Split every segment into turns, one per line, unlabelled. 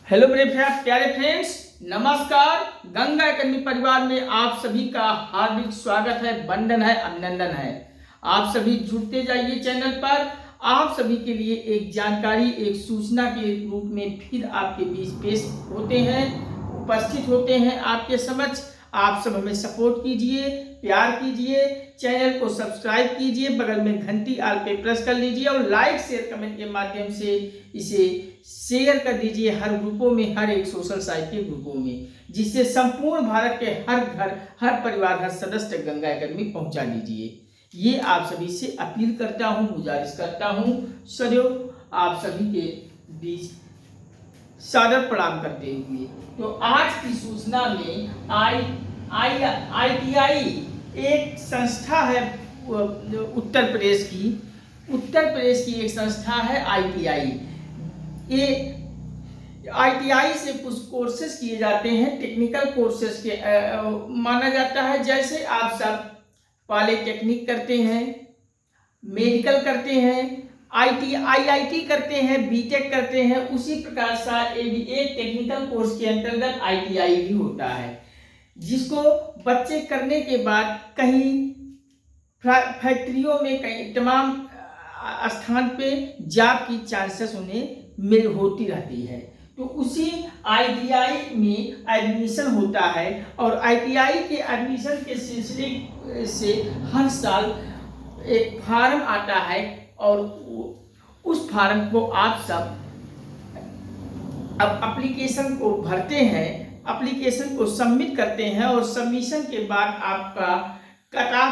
Hello मेरे प्यारे friends, नमस्कार। गंगा एकेडमी परिवार में आप सभी का हार्दिक स्वागत है, वंदन है, अभिनंदन है। आप सभी जुड़ते जाइए चैनल पर। आप सभी के लिए एक जानकारी, एक सूचना के रूप में फिर आपके बीच पेश होते हैं, उपस्थित होते हैं आपके समक्ष। आप सब हमें सपोर्ट कीजिए, प्यार कीजिए, चैनल को सब्सक्राइब कीजिए, बगल में घंटी आल पे प्रेस कर लीजिए और लाइक शेयर कमेंट के माध्यम से इसे शेयर कर दीजिए हर ग्रुपों में, हर एक सोशल साइट के ग्रुपों में, जिससे संपूर्ण भारत के हर घर, हर परिवार, हर सदस्य तक गंगा एकेडमी पहुंचा दीजिए। ये आप सभी से अपील करता हूं, गुजारिश करता हूं। सदैव आप सभी के बीच सादर प्रणाम करते हुए। तो आज की सूचना में ITI एक संस्था है उत्तर प्रदेश की एक संस्था है ITI। ये ITI से कुछ कोर्सेज किए जाते हैं, टेक्निकल कोर्सेज के माना जाता है। जैसे आप सब पॉलिटेक्निक करते हैं, मेडिकल करते हैं, IIT करते हैं, बीटेक करते हैं, उसी प्रकार सा एक टेक्निकल कोर्स के अंतर्गत ITI भी होता है, जिसको बच्चे करने के बाद कहीं फैक्ट्रियों में, कहीं तमाम स्थान पे जॉब की चांसेस उन्हें होती रहती है। तो उसी ITI में एडमिशन होता है और ITI के एडमिशन के सिलसिले से हर साल एक फार्म आता है और उस फार्म को आप सब अब एप्लीकेशन को भरते हैं, एप्लीकेशन को सबमिट करते हैं और सबमिशन के बाद आपका कट ऑफ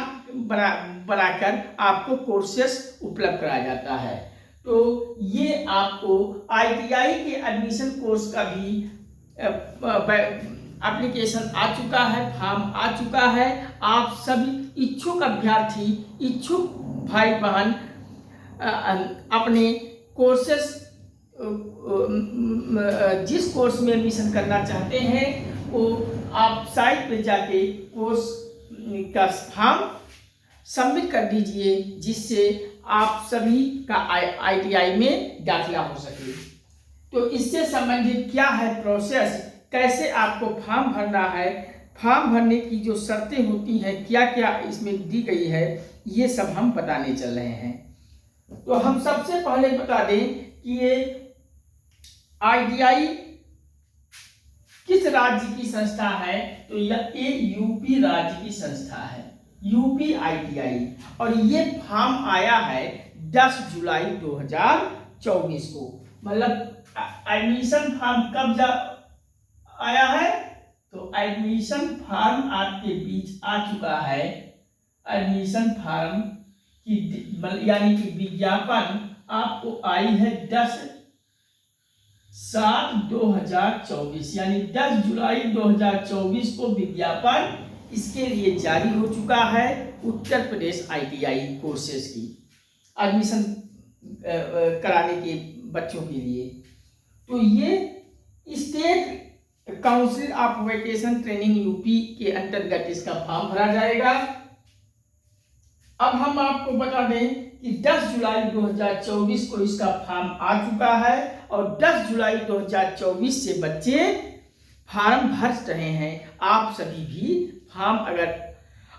बनाकर आपको कोर्सेस उपलब्ध कराया जाता है। तो ये आपको ITI के एडमिशन कोर्स का भी एप्लीकेशन आ चुका है, फॉर्म आ चुका है। आप सभी इच्छुक अभ्यर्थी, इच्छुक भाई बहन अपने कोर्सेस, जिस कोर्स में एडमिशन करना चाहते हैं वो आप साइट पे जाके कोर्स का फॉर्म सबमिट कर दीजिए, जिससे आप सभी का ITI में दाखिला हो सके। तो इससे संबंधित क्या है प्रोसेस, कैसे आपको फॉर्म भरना है, फॉर्म भरने की जो शर्तें होती हैं, क्या क्या इसमें दी गई है, ये सब हम बताने चल रहे हैं। तो हम सबसे पहले बता दें कि ये ITI किस राज्य की संस्था है। तो ये यूपी राज्य की संस्था है, यूपी ITI। और ये फॉर्म आया है 10 जुलाई 2024 को। मतलब एडमिशन फॉर्म कब आया है, तो एडमिशन फॉर्म आपके बीच आ चुका है। एडमिशन फॉर्म की यानी कि विज्ञापन आपको आई है 10/7/2024, यानी 10 जुलाई 2024 को विज्ञापन इसके लिए जारी हो चुका है उत्तर प्रदेश ITI कोर्सेज की एडमिशन कराने के बच्चों के लिए। तो ये state council of vocational training UP के अंतर्गत इसका फॉर्म भरा जाएगा। अब हम आपको बता दें कि 10 जुलाई 2024 को इसका फॉर्म आ चुका है और 10 जुलाई 2024 से बच्चे फॉर्म भर रहे हैं। आप सभी भी फॉर्म अगर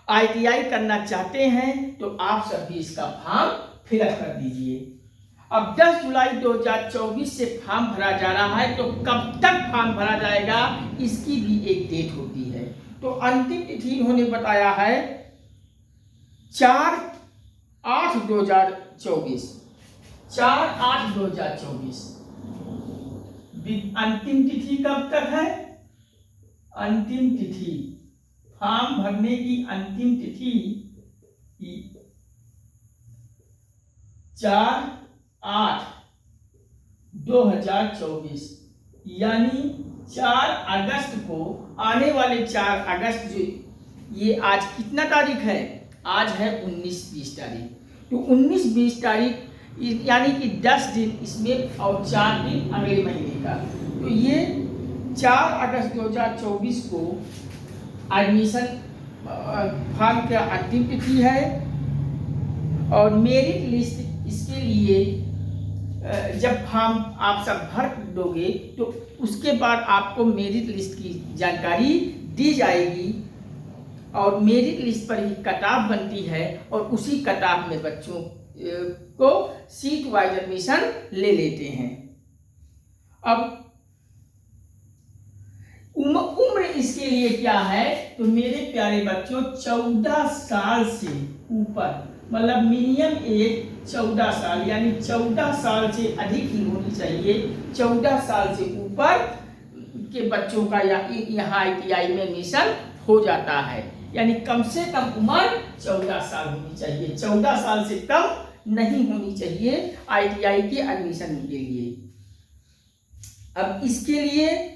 ITI करना चाहते हैं तो आप सभी इसका फॉर्म फिलअप कर दीजिए। अब 10 जुलाई 2024 से फॉर्म भरा जा रहा है, तो कब तक फॉर्म भरा जाएगा इसकी भी एक डेट होती है। तो अंतिम तिथि इन्होंने बताया है 4/8/2024, 4/8/2024। अंतिम तिथि कब तक है? अंतिम तिथि, फॉर्म भरने की अंतिम तिथि 4/8/2024, यानी 4 अगस्त को, आने वाले 4 अगस्त, जो ये आज कितना तारीख है, आज है 19-20 तारीख। तो 19-20 तारीख यानी कि 10 दिन इसमें और 4 दिन अगले महीने का। तो ये 4 अगस्त 2024 को एडमिशन फॉर्म का अंतिम तिथि है और मेरिट लिस्ट इसके लिए जब फॉर्म आप सब भर दोगे तो उसके बाद आपको मेरिट लिस्ट की जानकारी दी जाएगी और मेरिट लिस्ट पर ही कट ऑफ बनती है और उसी कट ऑफ में बच्चों को सीट वाइज एडमिशन ले लेते हैं। अब उम्र इसके लिए क्या है, तो मेरे प्यारे बच्चों 14 साल से ऊपर, मतलब मिनिमम एज 14 साल, यानी 14 साल से अधिक ही होनी चाहिए। 14 साल से ऊपर के बच्चों का यहाँ ITI में एडमिशन हो जाता है, यानी कम से कम उम्र 14 साल होनी चाहिए। 14 साल से कम नहीं होनी चाहिए ITI के एडमिशन के लिए। अब इसके लिए,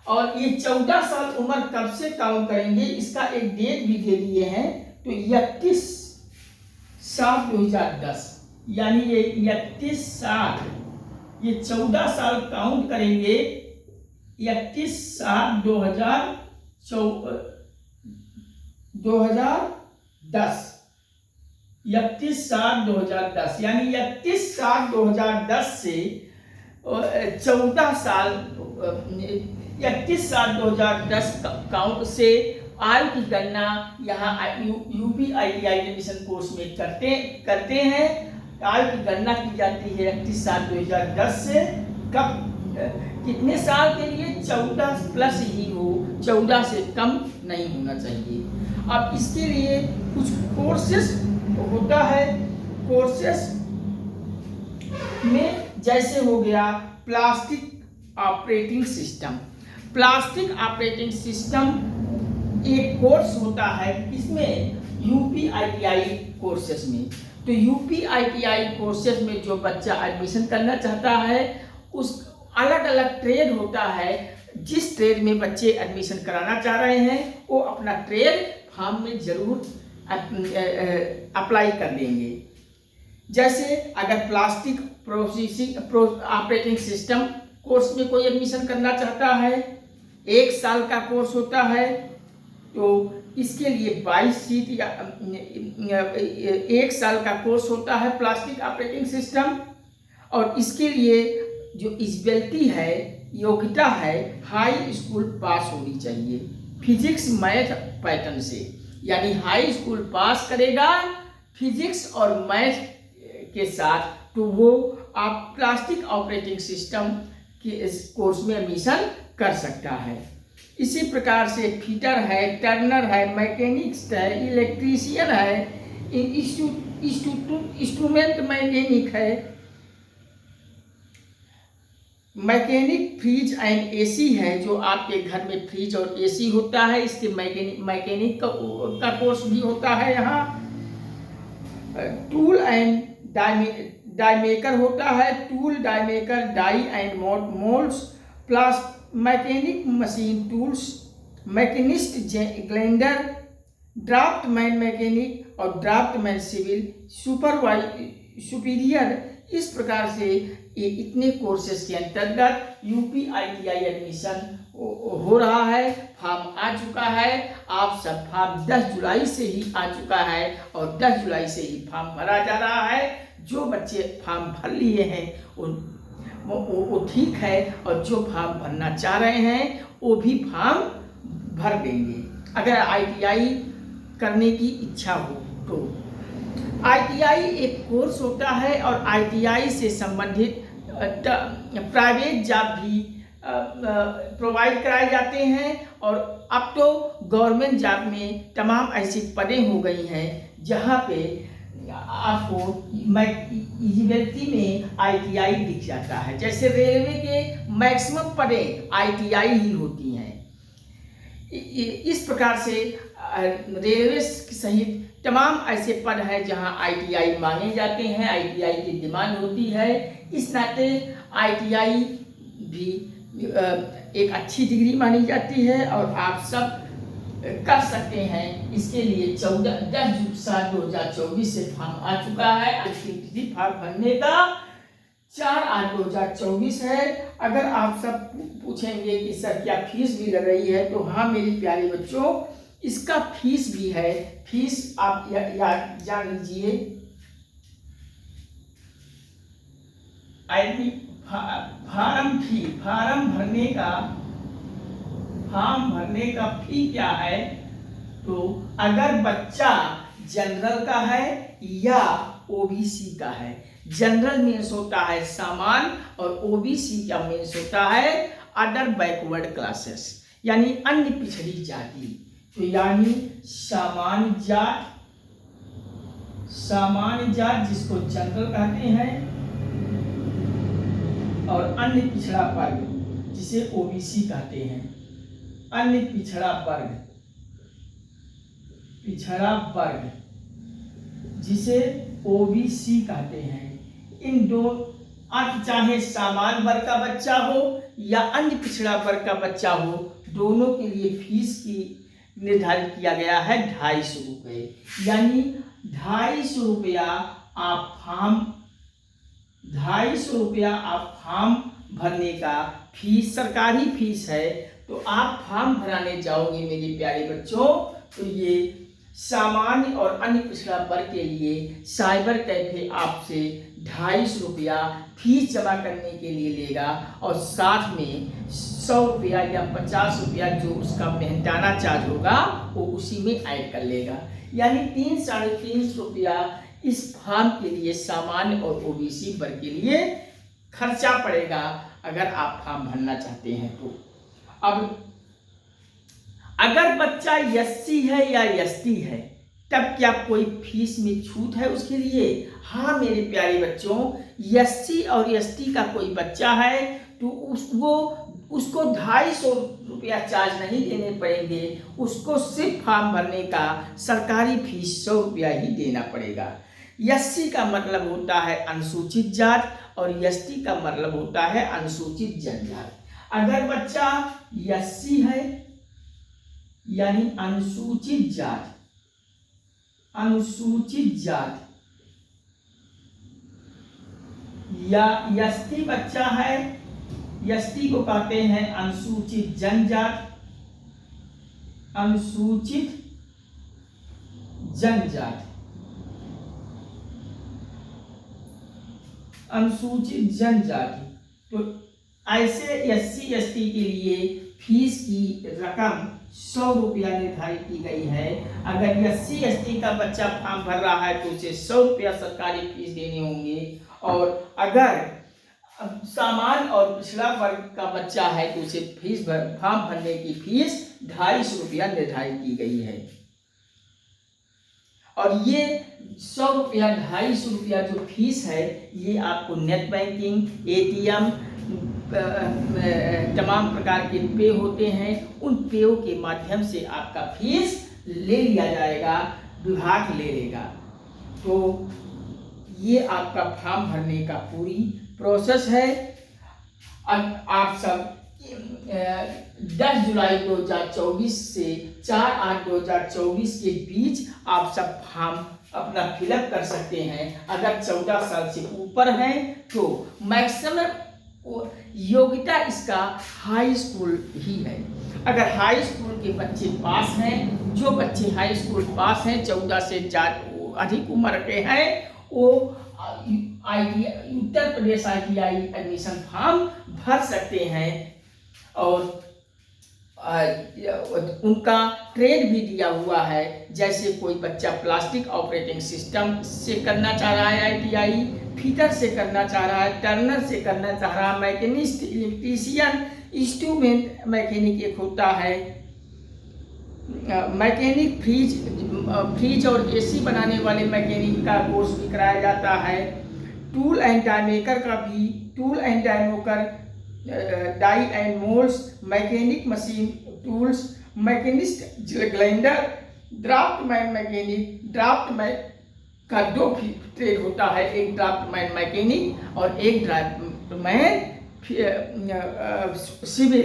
और ये 14 साल उम्र कब से काउंट करेंगे, इसका एक डेट भी दे दिए हैं, तो 31/7/2010, यानी ये 31/7, ये 14 साल काउंट करेंगे 31/7/2010, 31/7/2010, यानी 31/7/2010 से 14 साल 31/7/2010 काउंट से आयु की गणना यहाँ UP ITI एडमिशन कोर्स में करते हैं। आयु की गणना की जाती है 31/7/2010 से। कब, कितने साल के लिए, 14 प्लस ही हो, 14 से कम नहीं होना चाहिए। अब इसके लिए कुछ कोर्सेस होता है। कोर्सेस में जैसे हो गया plastic operating system. Plastic operating system एक कोर्स होता है, इसमें UP ITI कोर्सेस में। तो UP ITI कोर्सेस में जो बच्चा एडमिशन करना चाहता है, उस अलग अलग ट्रेड होता है। जिस ट्रेड में बच्चे एडमिशन कराना चाह रहे हैं वो अपना ट्रेड फॉर्म में जरूर अप्लाई कर देंगे। जैसे अगर plastic processing operating system course में कोई एडमिशन करना चाहता है, 1 साल का कोर्स होता है, तो इसके लिए 22 सीट या 1 साल का कोर्स होता है प्लास्टिक ऑपरेटिंग सिस्टम। और इसके लिए जो एलिजिबिलिटी है, योग्यता है, हाई स्कूल पास होनी चाहिए फिजिक्स मैथ पैटर्न से, यानी हाई स्कूल पास करेगा फिजिक्स और मैथ के साथ, तो वो आप प्लास्टिक ऑपरेटिंग सिस्टम के इस कोर्स में एडमिशन कर सकता है। इसी प्रकार से फिटर है, टर्नर है, मैकेनिक्स है, इलेक्ट्रीशियन है, इंस्ट्रूमेंट मैकेनिक है, मैकेनिक फ्रिज एंड AC है, जो आपके घर में फ्रिज और AC होता है, इसके मैकेनिक का कोर्स भी होता है यहाँ। टूल एंड डाई मेकर होता है, tool, die maker, die and moulds, plus mechanic machine tools, machinist grinder, draughtsman mechanic और ड्राफ्टमैन सिविल, सुपीरियर। इस प्रकार से ये इतने कोर्सेज के अंतर्गत UP ITI एडमिशन हो रहा है। फॉर्म आ चुका है, आप सब फॉर्म 10 जुलाई से ही आ चुका है और 10 जुलाई से ही फॉर्म भरा जा रहा है। जो बच्चे फॉर्म भर लिए हैं वो ठीक है, और जो फॉर्म भरना चाह रहे हैं वो भी फॉर्म भर देंगे अगर ITI करने की इच्छा हो तो। ITI एक कोर्स होता है और ITI से संबंधित प्राइवेट जॉब भी प्रोवाइड कराए जाते हैं, और अब तो गवर्नमेंट जॉब में तमाम ऐसी पदें हो गई हैं जहां पे आपको एलिजिबिलिटी में ITI दिख जाता है। जैसे रेलवे के मैक्सिमम पदें ITI ही होती हैं। इस प्रकार से रेलवे सहित तमाम ऐसे पद हैं जहां ITI मांगे जाते हैं, ITI की डिमांड होती है। इस नाते ITI भी एक अच्छी डिग्री मानी जाती है और आप सब कर सकते हैं। इसके लिए 10/7/2024 से फॉर्म आ चुका है। इसकी फॉर्म भरने का 4/8/2024 है। अगर आप सब पूछेंगे कि सर क्या फीस भी लग रही है, तो हाँ मेरे प्यारे बच्चों, इसका फीस भी है। फीस आप याद जान लीजिए, एडमी फार्म भरने का फी क्या है? तो अगर बच्चा जनरल का है या ओबीसी का है, जनरल मीन्स होता है सामान्य और ओबीसी का मीन्स होता है अदर बैकवर्ड क्लासेस, यानी अन्य पिछड़ी जाति। तो यानी सामान्य जात जिसको जनरल कहते हैं, और अन्य पिछड़ा वर्ग जिसे ओबीसी कहते हैं। अन्य पिछड़ा वर्ग जिसे ओबीसी कहते हैं। इन दो अर्थ, चाहे सामान्य वर्ग का बच्चा हो या अन्य पिछड़ा वर्ग का बच्चा हो, दोनों के लिए फीस की निर्धारित किया गया है 250 रुपये। यानी 250 रुपया आप फॉर्म भरने का फीस, सरकारी फीस है। तो आप फॉर्म भराने जाओगे मेरे प्यारे बच्चों, तो ये सामान्य और अन्य पिछड़ा वर्ग के लिए साइबर कैफे आपसे 250 रुपया फीस जमा करने के लिए लेगा, और साथ में 100 रुपया या 50 रुपया जो उसका मेहनताना चार्ज होगा वो उसी में ऐड कर लेगा। यानी 300-350 रुपया इस फॉर्म के लिए सामान्य और ओबीसी वर्ग के लिए खर्चा पड़ेगा, अगर आप फॉर्म भरना चाहते हैं तो। अब अगर बच्चा एससी है या एसटी है, तब क्या कोई फीस में छूट है उसके लिए? हाँ मेरे प्यारे बच्चों, एससी और एसटी का कोई बच्चा है तो उसको 250 रुपया चार्ज नहीं देने पड़ेंगे, उसको सिर्फ फॉर्म भरने का सरकारी फीस 100 रुपया ही देना पड़ेगा। एससी का मतलब होता है अनुसूचित जात और एसटी का मतलब होता है अनुसूचित जनजाति। अगर बच्चा एससी है यानी अनुसूचित जात या एसटी बच्चा है, एसटी को कहते हैं अनुसूचित जनजात, अनुसूचित जनजाति। तो ऐसे एससी एसटी के लिए फीस की रकम 100 रुपया निर्धारित की गई है। अगर एससी एसटी का बच्चा फॉर्म भर रहा है तो उसे 100 रुपया सरकारी फीस देने होंगे, और अगर सामान्य और पिछड़ा वर्ग का बच्चा है तो उसे फॉर्म भरने की फीस 250 रुपया निर्धारित की गई है। और ये 100 रुपया 250 रुपया जो फीस है, ये आपको नेट बैंकिंग, एटीएम, तमाम प्रकार के पे होते हैं, उन पेओं के माध्यम से आपका फीस ले लिया जाएगा, विभाग ले लेगा। तो ये आपका फॉर्म भरने का पूरी प्रोसेस है। आप सब 10 जुलाई 2024 से 4/8/2024 के बीच आप सब फॉर्म अपना फिलअप कर सकते हैं। अगर 14 साल से ऊपर हैं तो मैक्सिमम योग्यता इसका हाई स्कूल ही है। अगर हाई स्कूल के बच्चे पास हैं, जो बच्चे हाई स्कूल पास हैं, 14 से अधिक उम्र के हैं, वो Uttar Pradesh ITI admission form भर सकते हैं। और उनका ट्रेड भी दिया हुआ है, जैसे कोई बच्चा प्लास्टिक ऑपरेटिंग सिस्टम से करना चाह रहा है ITI, फीटर से करना चाह रहा है, टर्नर से करना चाह रहा है, मैकेनिस्ट, इलेक्ट्रीशियन, इंस्ट्रूमेंट मैकेनिक एक होता है, मैकेनिक फ्रिज और AC बनाने वाले मैकेनिक का कोर्स भी कराया जाता है। टूल एंड डाई मेकर का भी, tool and die maker, die and moulds, mechanic machine tools, machinist grinder, draughtsman mechanic, draughtsman का 2 ट्रेड होता है, एक ड्राफ्टमैन मैकेनिक और एक ड्राफ्टमैन सिविल।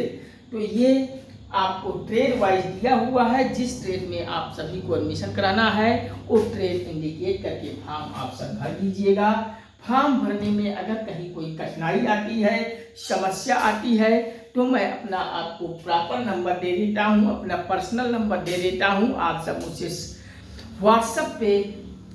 तो ये आपको ट्रेड वाइज दिया हुआ है, जिस ट्रेड में आप सभी को एडमिशन कराना है वो ट्रेड इंडिकेट करके फॉर्म आप सब भर दीजिएगा। फॉर्म भरने में अगर कहीं कोई कठिनाई आती है, समस्या आती है, तो मैं अपना आपको प्रॉपर नंबर दे देता हूँ, अपना पर्सनल नंबर दे देता हूँ। आप सब मुझसे व्हाट्सएप पे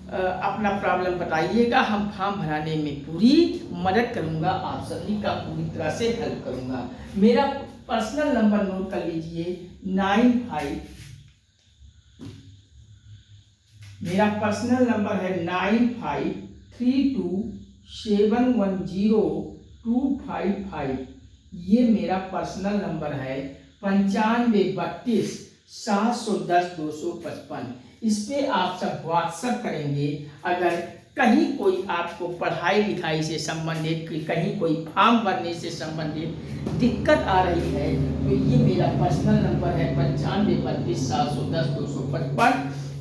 अपना प्रॉब्लम बताइएगा, हम फॉर्म भराने में पूरी मदद करूंगा, आप सभी का पूरी तरह से हेल्प करूंगा। मेरा पर्सनल नंबर नोट कर लीजिए, 9532710255। ये मेरा पर्सनल नंबर है। 9532 710 255। इस पे आप सब व्हाट्सएप करेंगे। अगर कहीं कोई आपको पढ़ाई लिखाई से संबंधित, कहीं कोई फॉर्म भरने से संबंधित दिक्कत आ रही है तो ये मेरा पर्सनल नंबर है 9532 710 255।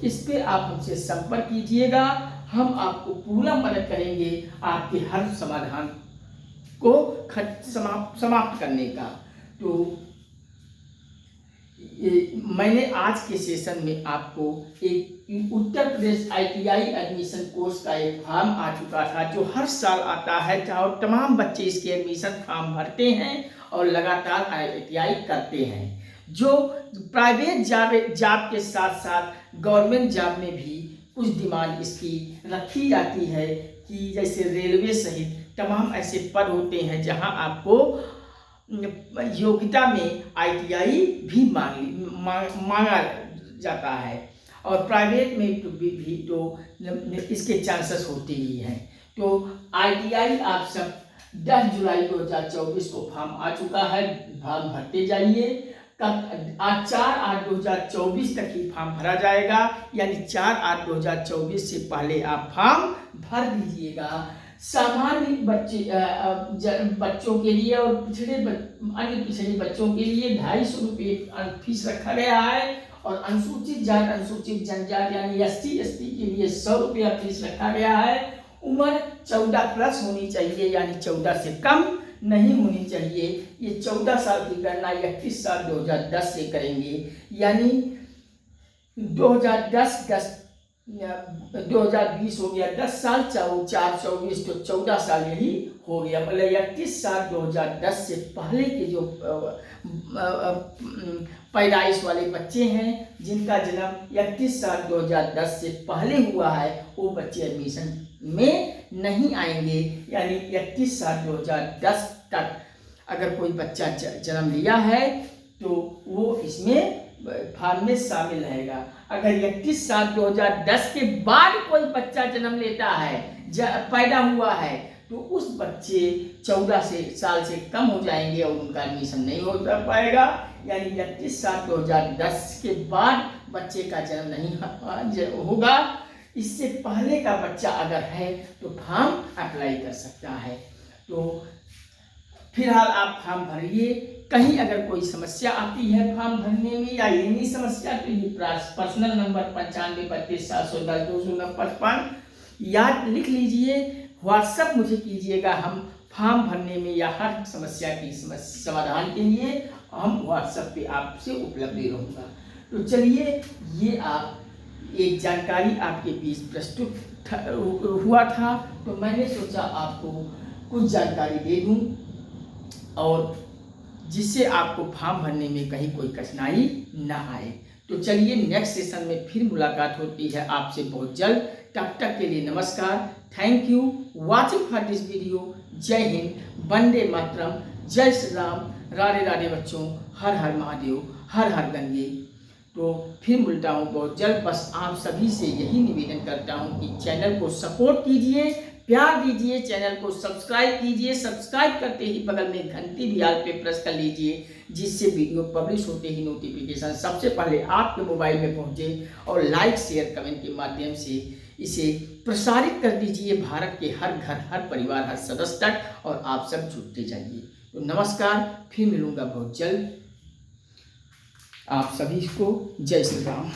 इस पे आप हमसे संपर्क कीजिएगा, हम आपको पूरा मदद करेंगे आपके हर समाधान को समाप्त करने का। तो मैंने आज के सेशन में आपको एक Uttar Pradesh ITI admission course का एक फॉर्म आ चुका था जो हर साल आता है, और तमाम बच्चे इसके एडमिशन फॉर्म भरते हैं और लगातार ITI करते हैं। जो प्राइवेट जॉब के साथ साथ गवर्नमेंट जॉब में भी कुछ डिमांड इसकी रखी जाती है कि जैसे रेलवे सहित तमाम ऐसे पद होते हैं जहां आपको योग्यता में ITI भी मांगा जाता है, और प्राइवेट में तो इसके चांसेस होते ही हैं। तो ITI आप सब 10 जुलाई 2024 को फॉर्म आ चुका है, फॉर्म भरते जाइए। आज 4/8/2024 तक ही फॉर्म भरा जाएगा, यानी 4/8/2024 से पहले आप फॉर्म भर दीजिएगा। सामान्य बच्चों के लिए और अन्य पिछड़े बच्चों के लिए 250 रुपये फीस रखा गया है, और अनुसूचित जाति अनुसूचित जनजाति यानी SC ST के लिए 100 रुपया फीस रखा गया है। उम्र 14+ होनी चाहिए, यानी 14 से कम नहीं होनी चाहिए। ये 14 साल की गणना 31/7/2010 से करेंगे, यानी 2020 हो गया, 10 साल 4/24 तो 14 साल यही हो गया। मतलब 31/7/2010 से पहले के जो पैदाइश वाले बच्चे हैं जिनका जन्म 31/7/2010 से पहले हुआ है, वो बच्चे एडमिशन में नहीं आएंगे। यानी 31/7/2010 तक अगर कोई बच्चा जन्म लिया है तो वो इसमें फॉर्म में शामिल रहेगा। अगर 31/7/2010 के बाद कोई बच्चा जन्म लेता है, पैदा हुआ है, तो उस बच्चे 14 साल से कम हो जाएंगे और उनका एडमिशन नहीं हो पाएगा। यानी 31/7/2010 के बाद बच्चे का जन्म नहीं होगा। इससे पहले का बच्चा अगर है तो फॉर्म अप्लाई कर सकता है। तो फिलहाल आप फॉर्म भरिए। कहीं अगर कोई समस्या आती है फॉर्म भरने में या ये नहीं समस्या, तो ये पर्सनल नंबर 9532 710 255 याद लिख लीजिए, व्हाट्सएप मुझे कीजिएगा। हम फॉर्म भरने में या हर समस्या की समाधान के लिए हम व्हाट्सएप पे आपसे उपलब्ध रहूँगा। तो चलिए, ये एक जानकारी आपके बीच प्रस्तुत हुआ था, तो मैंने सोचा आपको कुछ जानकारी दे दूं, और जिससे आपको फॉर्म भरने में कहीं कोई कठिनाई ना आए। तो चलिए, नेक्स्ट सेशन में फिर मुलाकात होती है आपसे बहुत जल्द। तब तक के लिए नमस्कार, thank you watching for this video. जय हिंद, वंदे मातरम, जय श्री राम, राधे राधे बच्चों, हर हर महादेव, हर हर गंगे। तो फिर मिलता हूँ बहुत जल्द। बस आप सभी से यही निवेदन करता हूँ कि चैनल को सपोर्ट कीजिए, प्यार दीजिए, चैनल को सब्सक्राइब कीजिए। सब्सक्राइब करते ही बगल में घंटी भी आल पे प्रेस कर लीजिए, जिससे वीडियो पब्लिश होते ही नोटिफिकेशन सबसे पहले आपके मोबाइल में पहुंचे। और लाइक शेयर कमेंट के माध्यम से इसे प्रसारित कर दीजिए भारत के हर घर, हर परिवार, हर सदस्य तक, और आप सब जुड़ते जाइए। तो नमस्कार, फिर मिलूंगा बहुत जल्द। आप सभी को जय श्री राम।